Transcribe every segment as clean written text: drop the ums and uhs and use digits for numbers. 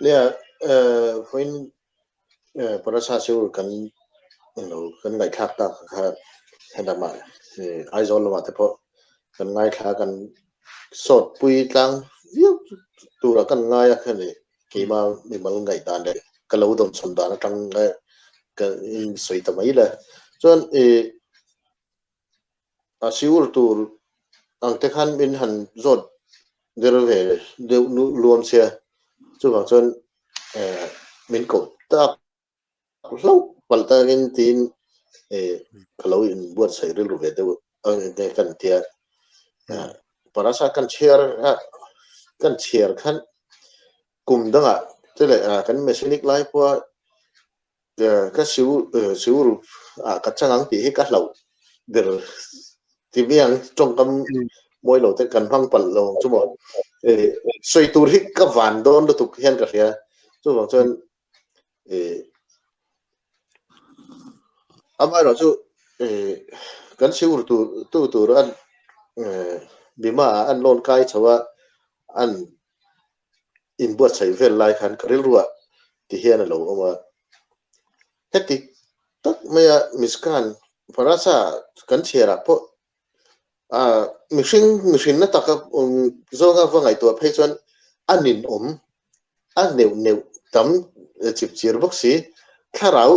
lia point parasa siu kan kan ngai thak ta kha hedama ai zon ma te po kan ngai kha kan sot pui tlang viu tu ra kan ngai a khani ki ma mi mal ngai dan de ka lo dom som dan tang ka in soi ta mai la chon a siur tur ang te khan min han zot der ve de luom sia chu bang chon min ko ta lâu palta ngin tin kalau in buat sai rilu ve de de kan tia parasa kan share kan kum danga tele kan mechanic lai po ka siu ka changang ti ka lo der ti viang trong kam moi lo te kan phang pal lo chu mo soi tur hi ka van don do tu hian ka ria chu mo chen ama ro chu kan siu tu ran bima an lon kai chawa an in buat sai vel lai khan karil ruwa ti hian lo oma heti tak maya miskan parasa kan chera po mihring na taka zonga wangai to phei chuan anin an neu tam chip chir bok si tharau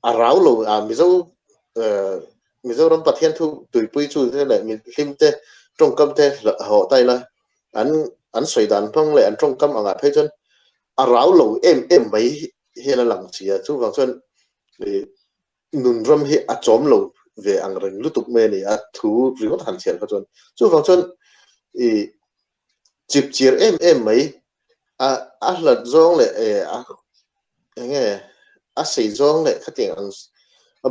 arau lo mizo ram pathian thu tui pui chu te le mi hlim te trong kam te ho tai la an soi dan phang le an trong kam anga phei chuan arau lo em mai hian lang chia chu wang chuan nun ram hi a chom lo về ang reng lutuk me ni a thu riot han chen ka chon chu wang chon chip chir em mai a lat zong le nge a sei zong le khating ang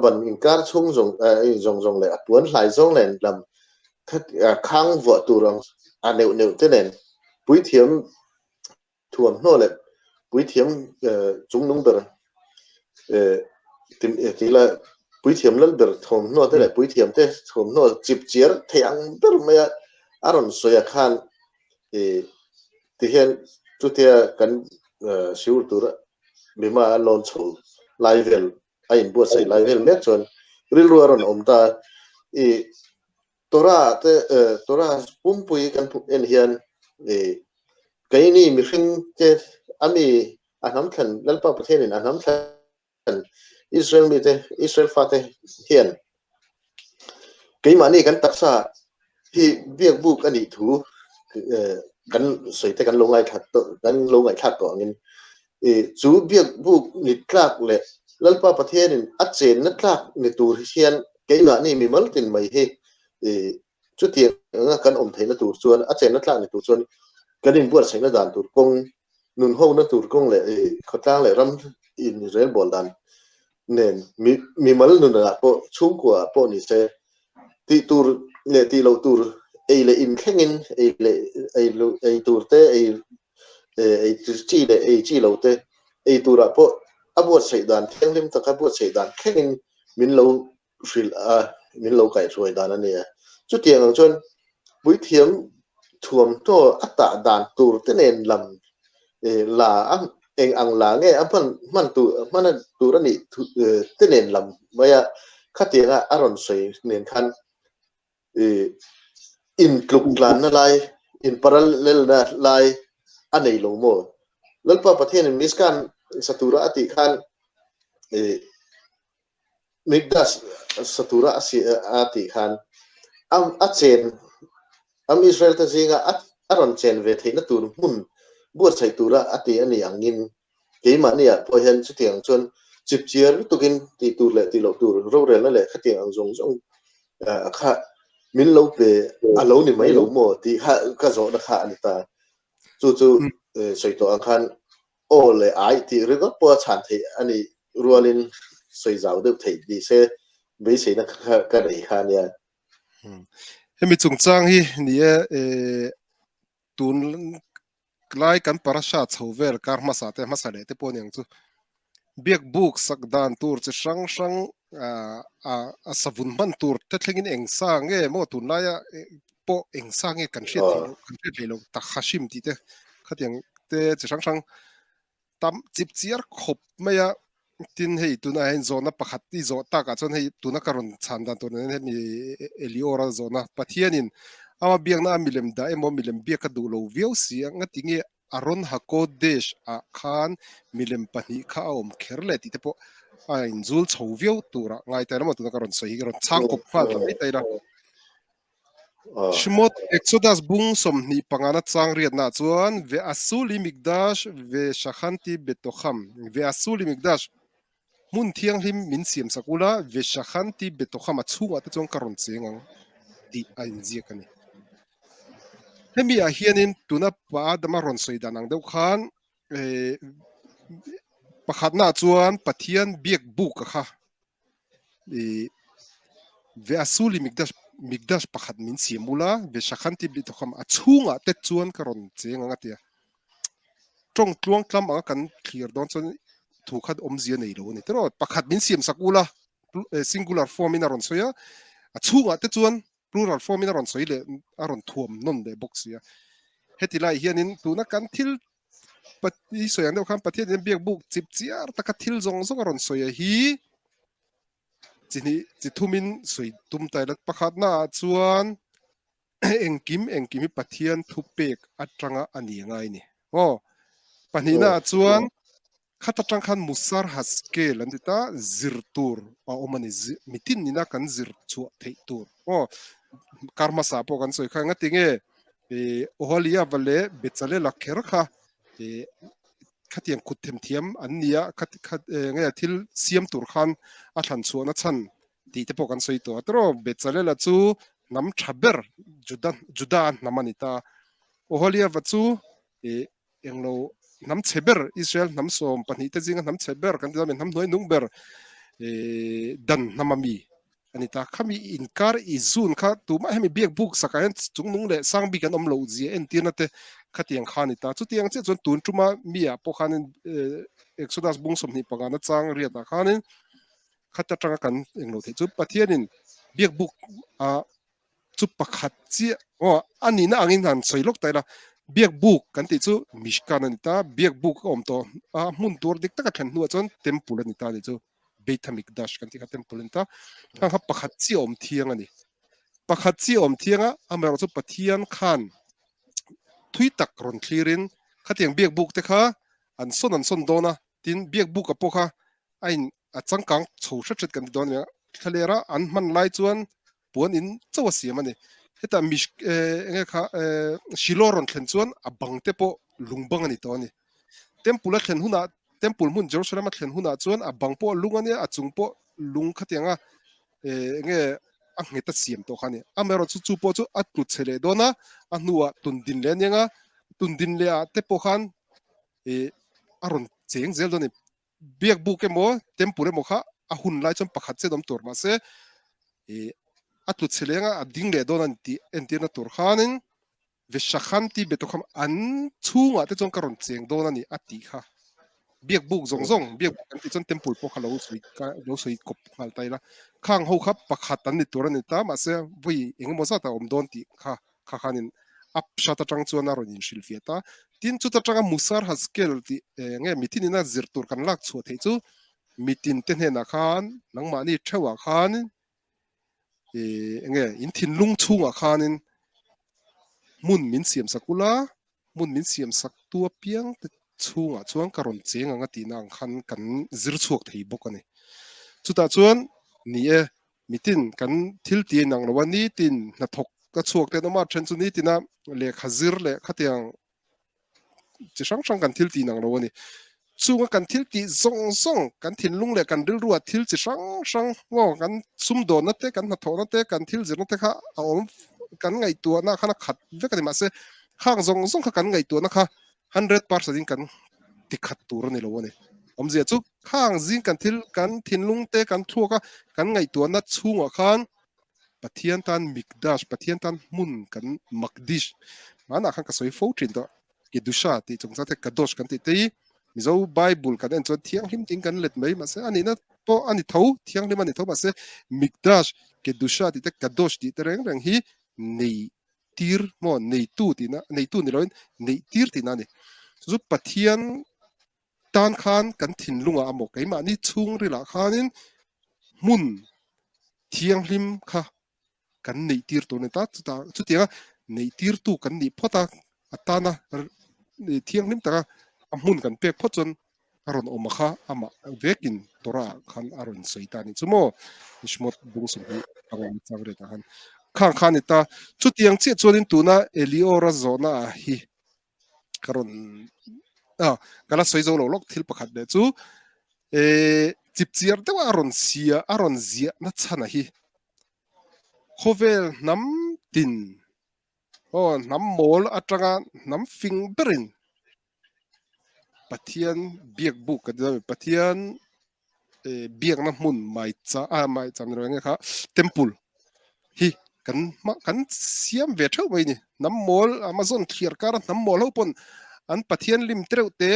ban in kar chung zong le a tuan hlai zong len lam khat khang vo turang a neu te nen pui thiam thuam no le pui thiam chung nung ber tim ti la pui thiam lal ber thom no te le pui thiam te thom no chip chiar thang ber me aron soya khan ti hian chu tia kan siur tur bima lon chho lai vel a in bu sai lai vel mek chon ril ru aron om ta tora pumpui kan en hian cái này mình khinh cái ami anam khan lalpa pathen in anam khan Israel mi te Israel fa te hian cái mà này kan taksa hi biak buk ani thu kan soi te kan longai khat to ngin chu biak buk ni tlak le lalpa pathen in a chen na tlak ni tur hian cái mà này mi mal tin mai he chu ti kan om theina tur chuan a chen na tlak ni tur chuan cái din buat sai na dan tur kong nun ho na tur kong le khotang le ram in Israel bol dan nen mi mal nun na po chung kwa po ni se ti tur le ti lo tur le in khengin le tur te chi le chi lo te tur a po abuat sai dan theng lim ta ka buat sai dan khengin min lo fil min lo kai roi dan ani chu tiang ang chon bui thiam thuam to ata dan tur te nen lam la eng ang la nge apan man tu rani te nen lam maya khatia aron sei nen khan in kluk lan na lai in parallel na lai anei lo mo lalpa pathen miskan satura ati khan migdas satura ati khan achen Israel ta zinga aron chen ve theina tur mun buat sai tura ati ani angin ke mania po hen chu tiang chon chip chiar tukin ti tur le ti lo tur ro re na le khatiang ang zong kha min lo pe alo ni mai lo mo ti ha ka zo na kha ani ta chu soi to ang khan o le ai ti ri go po chan the ani rualin soi zau de thei di se be se na ka rei kha nia hemi chung chang hi nia tun lai kan parasha chhovel kar masa te masale te poniang chu biak book sakdan tur che sang a savun man tur te thlengin eng sang nge mo tun laia po eng sang nge kan hriat thelo ta khashim ti te khatiang te che sang tam chip chiar khop maya tin hei tuna hen zona pakhat ti zo ta ka chon hei tuna karon chan dan ton he mi eliora zona pathianin ama biang na milem da emo milem bia ka du lo viau si anga tinge aron hako desh a khan milem pani kha om kherle ti te po a inzul chho viau tura ngai ta ma tuna karon sei karon chang kop kha mai ta ira Shmot Exodus bung som ni pangana chang riat na chuan ve asuli migdash ve shakhanti betokham ve asuli migdash mun thiang him min siam sakula ve shakhanti betokham a chunga te chong karon chengang ti a injia kani hemi a hianin tuna pa dama ron soi danang deuh khan e pakhat na chuan pathian biak buk kha e ve asuli migdash pakhat min siamula ve shakhanti betokham a chunga te chuan karon chengang atia trong tluang tlam anga kan clear don chon thu khat om zia nei lo ni tero pakhat min siam sakula singular form in aron soya a chunga te chuan plural form in aron soi le aron thuam non de box ya heti lai hianin tuna kan thil pati soyang deuh khan pathian in biak buk chip chiar taka thil zong zong aron soya hi chini chithumin soi tum tai lat pakhat na chuan engkim pathian thupek atanga ani ngai ni o panina chuan khata tang khan musar haskel andita zirtur a omani mitin nina kan zir chu thei tur o karma sa po kan soi khanga tinge e ohalia vale bechale la kher kha e khatiang kuthem thiam annia khat nge thil siam tur khan a thlan chuana chan ti te po kan soi to atro bechale la chu nam thaber judan namanita ohalia va chu e englo nam cheber Israel nam som pani te jinga nam cheber kan da men nam noi nung ber dan namami anita khami inkar izun kha tu ma hemi biak buk sakayan chung nung le sang bi kan om lo ji en tina te khatiang khani ta chu tiang che chon tun tuma mia po khanin exodus bung som ni pagana chang ria ta khanin khata tanga kan englo the chu pathianin biak buk a chu pakhat chi o ani na angin han soilok taila biak buk kan ti chu mishkan anita biak buk om to a mun tur dik taka than nu chon temple anita ni chu Beit HaMikdash kan ti ka temple anita thang ha pakhat chi om thiang ani pakhat chi om thianga amero chu pathian khan thui tak ron thlirin khatiang biak buk te kha an son dona tin biak buk a po kha ain a changkang chho hret kan don ya thalera an man lai chuan puan in chawa siam ani heta mish enge kha shiloron thlen chuan a bang te po lungbang ani to ani temple thlen huna temple mun jerusalem thlen huna chuan a bang po lung ani a chung po lung khatianga enge a ngeta siam to khani amero chu po chu atlu chele dona a nuwa tundin le nenga tundin le a te po khan aron cheng zel doni biak bu ke mo temple mo kha a hun lai chon pakhat che dom tur ma se atlu chelenga a ding le don anti entina tur khanin ve shakhanti betokham an chunga te chong karon cheng don ani ati kha biak buk zong biak buk anti chon temple po khalo sui ka lo sui kop khal taila khang ho khap pakhat an ni tur ani ta ma se vui engmo sa ta om don ti kha khanin ap shata tang chuan aron in shil fiata tin chu ta tanga musar haskel ti nge mitinina zirtur kan lak chu thei chu mitin te hna khan nangma ni thewa khan nge in thin lung chunga khanin mun min siam sakula mun min siam sak tua piang te chunga chuang karon chenga nga ti nang khan kan zir chuak thei bok ani chuta chuan ni mitin kan thil ti nang lawani tin na thok ka chuak te no ma then chu ni tina le khazir le khatiang chi sang kan thil ti nang lawani chunga kan thil ti zong kan thin lung le kan ril ruwa thil chi sang ngo kan sum do na te kan na tho na te kan thil zir na te kha a om kan ngai tu na khana khat ve kan ma se khang zong kha kan ngai tu na kha 100% kan ti khat tur ni lo ni om zia chu khang zing kan thil kan thin lung te kan thu ka kan ngai tu na chunga khan pathian tan mikdash pathian tan mun kan makdish mana khan ka soi fo trin to ki dusha ti chung sa te kadosh kan ti te mizo bible kan en chon thiang him ting kan let mai ma se ani na po ani tho thiang him ani tho ma se mikdash ke dusha ti te kadosh ti te reng hi nei tir mo nei tu ti na nei tu ni loin nei tir ti na ni zu pathian tan khan kan thin lunga amo keima ni chung rila khanin mun thiang hlim kha kan nei tir tu ne ta chu tia nei tir tu kan ni phota atana thiang hlim ta amun kan pek phot chon aron omakha ama vekin tora khan aron soitani chumo ismot bung sum hi angam changre ta han khang khan ita chu tiang che chonin tuna eliora zona hi karon kala soizo lo lok thil pakhat le chu e chip chiar te aron sia aron zia na chana hi khovel nam tin nam mol atanga nam fing berin pathian biak buk ka da pathian biak na mun mai cham ro nga kha temple hi kan siam ve thau mai ni nam mol amazon thiar kar nam mol ho pon an pathian lim treu te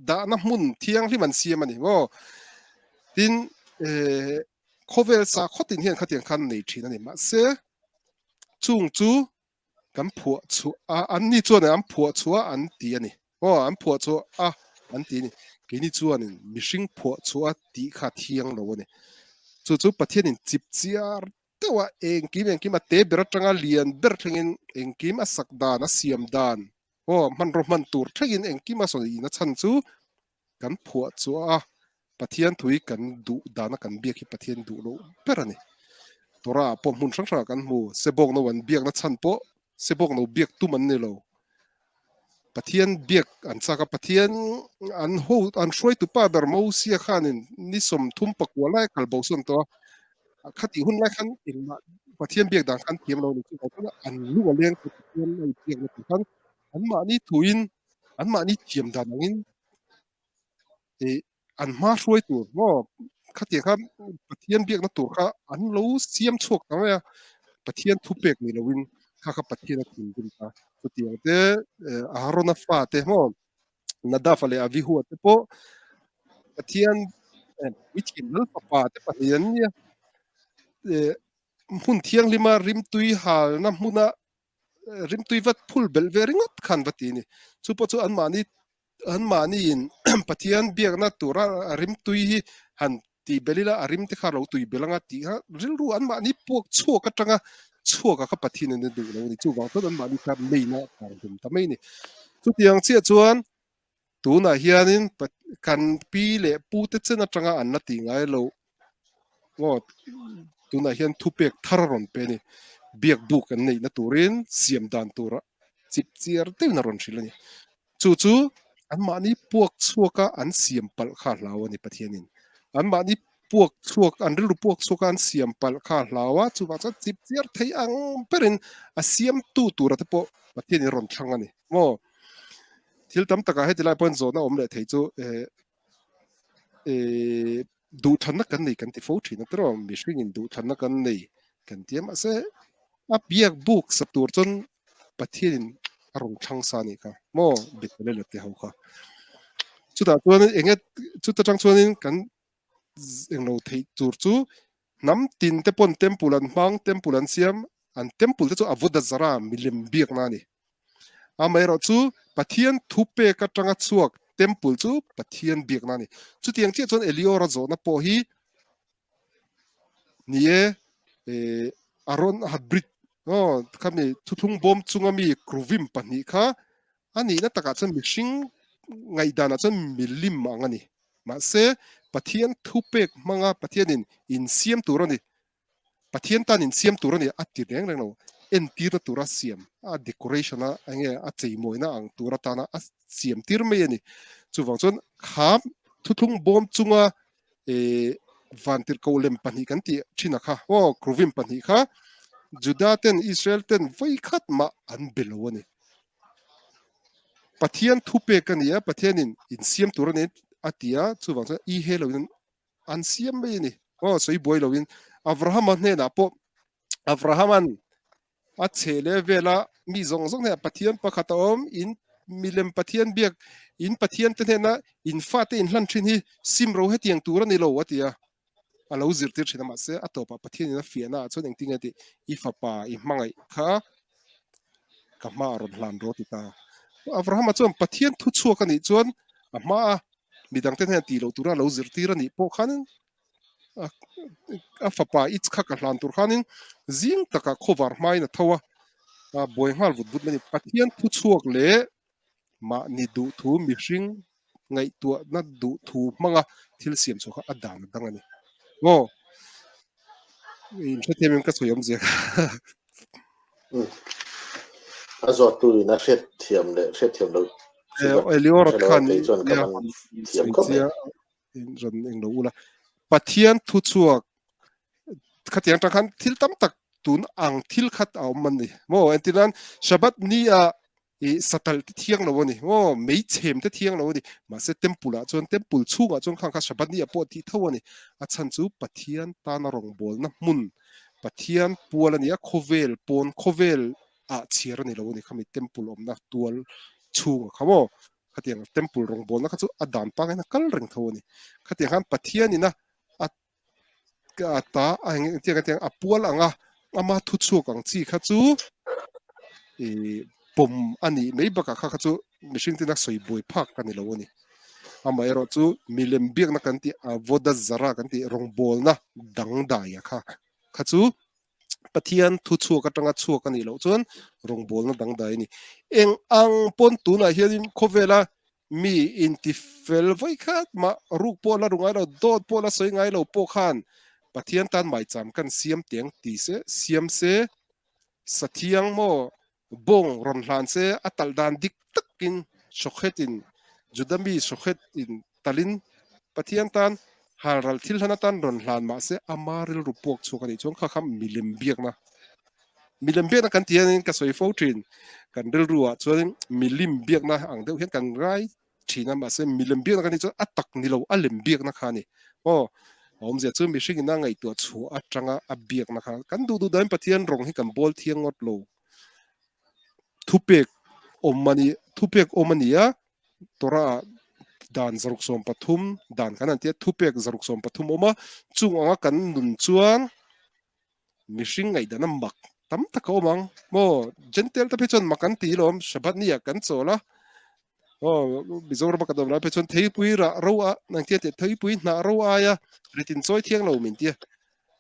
da na mun thiang lim an siam ani wo tin khovel sa khotin hian khatiang khan nei thina ni ma se chung chu kan phua chu an ni chuan an phua chua an ti ani an phua chu an ti ni ke ni chuan in mishing phua chua ti kha thiang lo ani chu pathian in chip chiar tewa engkim a te ber atanga lian ber thengin engkim a sakdan a siam dan man ro man tur thengin engkim a soni na chan chu kan phua chu pathian thui kan du dana kan biak hi pathian du lo perani tora pom hun sang sang kan mu sebok no wan biak na chan po sebok no biak tu man ne lo pathian biak an chaka pathian an ho an shroi tu pa ber mo sia khanin ni som thum pakwa lai kal bo son to khati hun lai khan in ma pathian biak dang khan thiam lo ni chu an lu a leng pathian ai biak na khan an ma ni thuin an ma ni thiam dan angin an ma shroi tu mo khati kha pathian biak na tur kha an lo siam chok ta ya pathian thu pek ni lo win kha pathian a tin din ta tu tiang te arona fa te mo na da fale a vi hu te po pathian wichin nal pa te pathian ni hun thiang lima rim tui hal na huna rim tui vat phul bel veringot khan vatini chu po chu an mani in pathian biak na tura rim tui hi han ti belila arim te kharo tui belanga ti ha rilru an mani pok chu ka tanga chu ka pathin ne du lo ni chu wa an mani kar leina kar dum tamai ni chu tiang chia chuan tu na hianin kan pi le pu te chena tanga an na ti ngai lo ngo tu na hian thu pek thararon pe ni biak buk an nei na turin siam dan tura chip chiar te na ron thilani chu an mani puak chuaka an siam pal kha hlaw ani pathianin an mani puak chuak an rilu puak chuaka an siam pal kha hlawa chu wa cha chip chiar thei ang perin a siam tu tura te po pathian ron thang ani mo thil tam taka he tilai point zona om le thei chu du thanna kan nei kan ti fo thina tro mi hring in du thanna kan nei kan tiam ase a biak buk sa tur chon pathian arong thang sa ni kha mo bit le le te ho kha chu ta chuan enget chu ta chang chuan in kan englo thei tur chu nam tin te pon temple an hmang temple an siam an temple te chu avoda zara milim biak na ni a mai ro chu pathian thupe ka tanga chuak temple chu pathian biak na ni chu tiang che chuan eliora zo na po hi nie aron habrit kami thuthung bom chungami kruvim pani kha ani na taka chan mihring ngai dana chan milim angani ma se pathian thupek manga pathianin in siam turani pathian tan in siam turani ati reng reng no en tir tura siam a decoration a ange a chei moina ang tura tana a siam tir me ani chuwang chon kham thuthung bom chunga vantir kolem pani kan ti china kha kruvim pani kha juda ten israel ten vai khat ma an belowani pathian thupe kania pathianin in siam turani atia chuwang cha I heloin an siam me ni soi boy lovin abraham ne na po abraham an a chele vela mi zong zong ne pathian pakhata om in milem pathian biak in pathian te na in fate in hlan thin hi simro hetiang turani lo atia alo zirtir thina ma se atopa pathian na fiana chon eng tinga ti I fapa I mangai kha kama ron hlan ro ti ta abraham chon pathian thu chu ka ni chon ama mi dang ten han ti lo tura lo zir tira ni po khanin a fapa ich kha ka hlan tur khanin zing taka cover mai na thawa a boi ngal vut vut mani pathian thu chuak le ma ni du thu mi hring ngai tua na du thu manga thil siam chu kha adan dangani ngo in che temen ka soyom je azot tu na hret thiam lo elior khan te chuan ya kaman thiam ko me in ron eng lo ula pathian thu chuak khatiang ta khan thil tam tak tun ang thil khat aw man ni mo entinan shabat ni a i satal ti thiang lo ni mo mei chem te thiang lo ni ma se temple a chon temple chunga chon khang kha shabat ni a po ti thawani a chan chu pathian ta na rong bol na mun pathian pual ani a khovel pon khovel a chiar ni lo ni khami temple om na tual chunga khamo khatiang temple rong bol na kha chu adan pa na kal reng thawani khatiang han pathian ina ka ta ang tiang apual anga ama thu chu kang chi kha chu e pom ani mei baka kha chu mishing tina soi boi phak kan ni lo ni ama ero chu milem biak na kan ti voda zara kan ti rong bol na dang da ya kha chu pathian thu chu ka tanga chu kan ni lo chon rong bol na dang da ni eng ang pon tu na hian khovela mi in ti fel voi khat ma ruk po la rungai lo dot po la soi ngai lo po khan pathian tan mai cham kan siam tiang ti se siam se sathiang mo bong ron hlan se atal dan dik takin sokhetin judami sokhet in talin pathian tan halral thil hana tan ron hlan ma se amaril rupok chukani chong kha kham milim biak na kan tian ka soi fo trin kan rel ruwa chuan milim biak na ang deuh hian kan rai thina ma se milim biak na kan chu atak nilo alem biak na khani o om zia chu mi hring na ngai tu chu atanga a biak na kha kan du dan pathian rong hi kan bol thiang ngot lo thupek omania tora dan zaruk som pathum dan kan antia thupek zaruk som pathum oma chung anga kan nun chuang mi hring ngai dana mak tam taka omang mo gentle ta pechon makan ti lom shabat ni kan chola bizor ba kadom la pechon thei pui ra ro a nang tia te thei pui na ro a ya ritin choi thiang lo min tia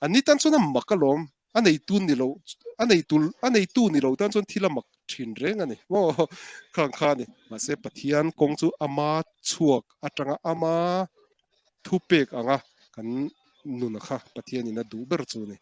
ani tan chona makalom anei tu ni lo tan chon thila mak thin reng ani mo khang kha ni ma se pathian kong chu ama chuak atanga ama thupek anga kan nuna kha pathian ina du ber chu ni